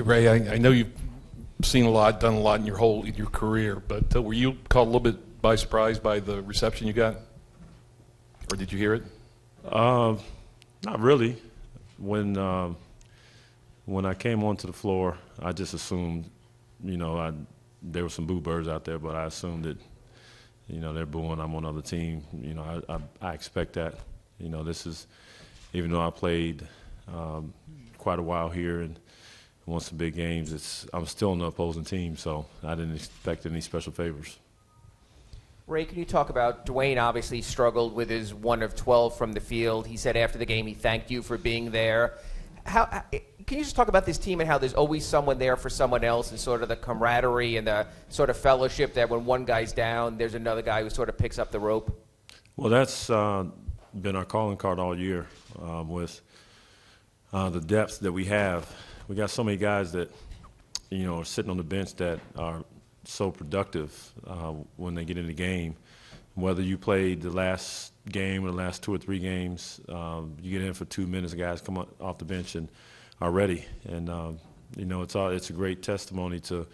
Ray, I know you've seen a lot, done a lot in your career, but were you caught a little bit by surprise by the reception you got, or did you hear it? Not really. When I came onto the floor, I just assumed, there were some boo birds out there, but I assumed that, they're booing. I'm on another team. I expect that. This is, even though I played quite a while here and won some big games, I'm still on the opposing team, so I didn't expect any special favors. Ray, can you talk about Dwayne obviously struggled with his 1 of 12 from the field. He said after the game he thanked you for being there. Can you just talk about this team and how there's always someone there for someone else and sort of the camaraderie and the sort of fellowship that when one guy's down, there's another guy who sort of picks up the rope? Well, that's been our calling card all year with the depth that we have. We got so many guys that, are sitting on the bench that are so productive when they get in the game. Whether you played the last game or the last 2 or 3 games, you get in for 2 minutes, the guys come off the bench and are ready. And it's a great testimony to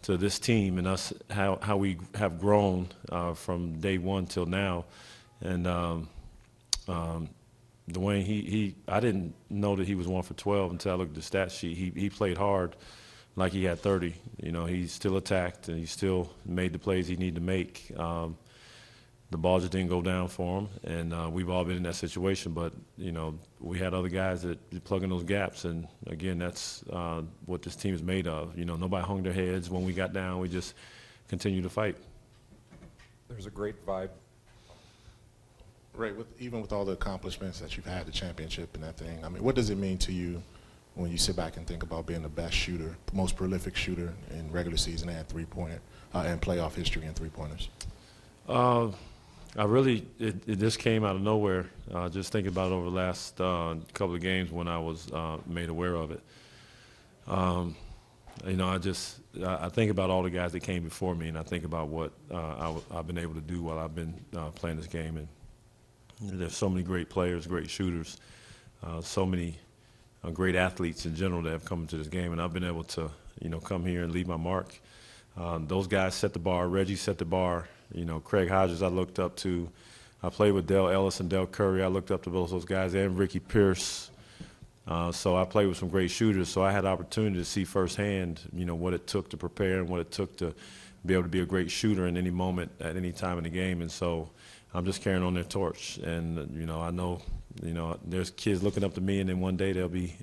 this team and us how we have grown from day one till now. And Dwayne, I didn't know that he was 1 for 12 until I looked at the stat sheet. He played hard, like he had 30. He still attacked and he still made the plays he needed to make. The ball just didn't go down for him, and we've all been in that situation. But we had other guys that plug in those gaps, and again, that's what this team is made of. Nobody hung their heads when we got down. We just continued to fight. There's a great vibe. Ray, even with all the accomplishments that you've had, the championship and that thing, I mean, what does it mean to you when you sit back and think about being the best shooter, the most prolific shooter in regular season and three-pointer and playoff history in three-pointers? It just came out of nowhere. Just thinking about it over the last couple of games when I was made aware of it. I think about all the guys that came before me, and I think about what I've been able to do while I've been playing this game. And there's so many great players, great shooters, so many great athletes in general that have come into this game, and I've been able to, come here and leave my mark. Those guys set the bar. Reggie set the bar. Craig Hodges I looked up to. I played with Dale Ellis and Del Curry. I looked up to both those guys, and Ricky Pierce. So I played with some great shooters. So I had the opportunity to see firsthand, what it took to prepare and what it took to be able to be a great shooter in any moment at any time in the game. And so I'm just carrying on their torch. And I know, there's kids looking up to me, and then one day they'll be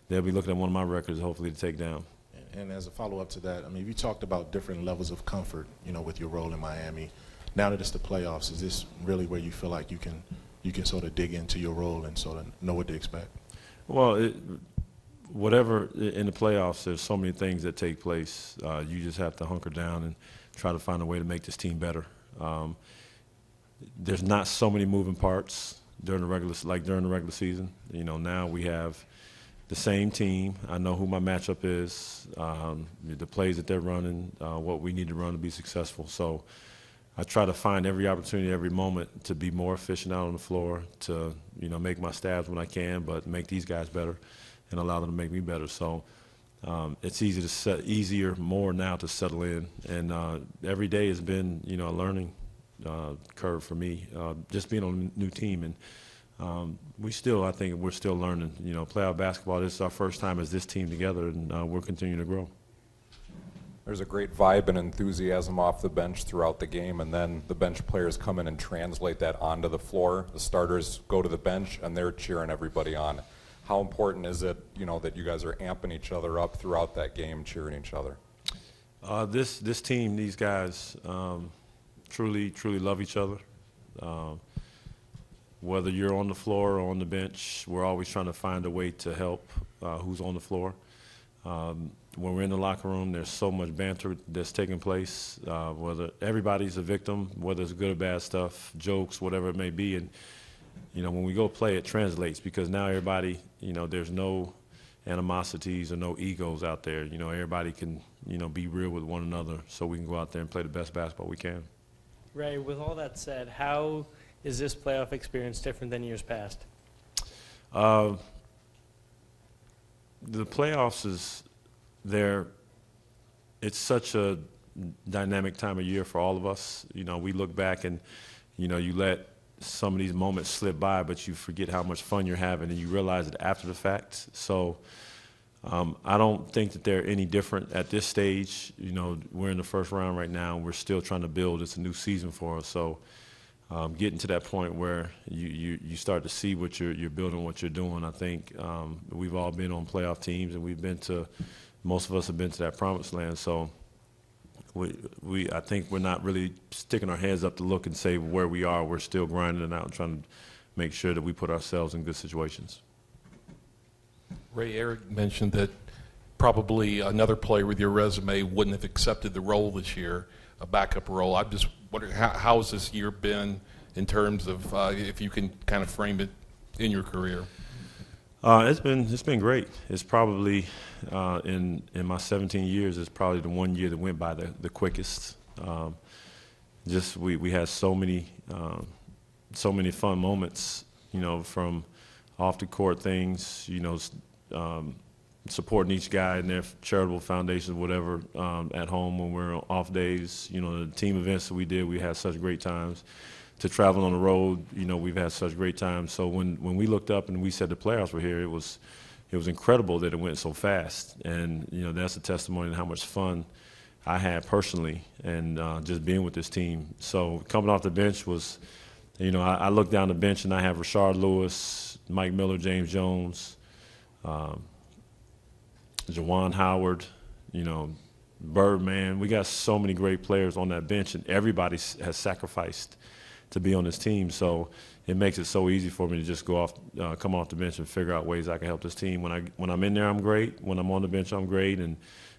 looking at one of my records, hopefully to take down. And as a follow-up to that, I mean, you talked about different levels of comfort, with your role in Miami. Now that it's the playoffs, is this really where you feel like you can sort of dig into your role and sort of know what to expect? Well, whatever in the playoffs, there's so many things that take place. You just have to hunker down and try to find a way to make this team better. There's not so many moving parts during the regular season. Now we have the same team. I know who my matchup is, the plays that they're running, what we need to run to be successful. So I try to find every opportunity, every moment to be more efficient out on the floor, to make my stabs when I can, but make these guys better and allow them to make me better. So it's easier more now to settle in, and every day has been a learning curve for me, just being on a new team. And I think we're still learning. Playoff basketball, this is our first time as this team together, and we're continuing to grow. There's a great vibe and enthusiasm off the bench throughout the game, and then the bench players come in and translate that onto the floor. The starters go to the bench, and they're cheering everybody on. How important is it, that you guys are amping each other up throughout that game, cheering each other? This team, these guys, truly love each other. Whether you're on the floor or on the bench, we're always trying to find a way to help who's on the floor. When we're in the locker room, there's so much banter that's taking place, whether everybody's a victim, whether it's good or bad stuff, jokes, whatever it may be. And, when we go play, it translates because now everybody, there's no animosities or no egos out there. Everybody can, be real with one another so we can go out there and play the best basketball we can. Ray, with all that said, how is this playoff experience different than years past? The playoffs is it's such a dynamic time of year for all of us. You know, we look back and, you know, you let some of these moments slip by, but you forget how much fun you're having, and you realize it after the fact. So I don't think that they're any different at this stage. You know, we're in the first round right now, and we're still trying to build. It's a new season for us. So getting to that point where you start to see what you're building, what you're doing. I think we've all been on playoff teams, and most of us have been to that promised land. So I think we're not really sticking our heads up to look and say where we are. We're still grinding it out and trying to make sure that we put ourselves in good situations. Ray, Eric mentioned that probably another player with your resume wouldn't have accepted the role this year, a backup role. I'm just wondering, how has this year been in terms of, if you can kind of frame it in your career? It's been great. It's probably in my 17 years, it's probably the one year that went by the quickest. We had so many fun moments, you know, from off the court things, you know, supporting each guy in their charitable foundations, whatever, at home when we're on off days. You know, the team events that we did, we had such great times. To travel on the road, you know, we've had such great times. So when we looked up and we said the playoffs were here, it was incredible that it went so fast. And, you know, that's a testimony to how much fun I had personally and just being with this team. So coming off the bench was, you know, I look down the bench and I have Rashard Lewis, Mike Miller, James Jones, Jawan Howard, you know, Birdman. We got so many great players on that bench, and everybody has sacrificed to be on this team. So it makes it so easy for me to just come off the bench and figure out ways I can help this team. When I'm in there, I'm great. When I'm on the bench, I'm great. And,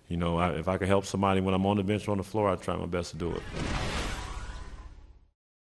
you know, if I can help somebody when I'm on the bench or on the floor, I try my best to do it.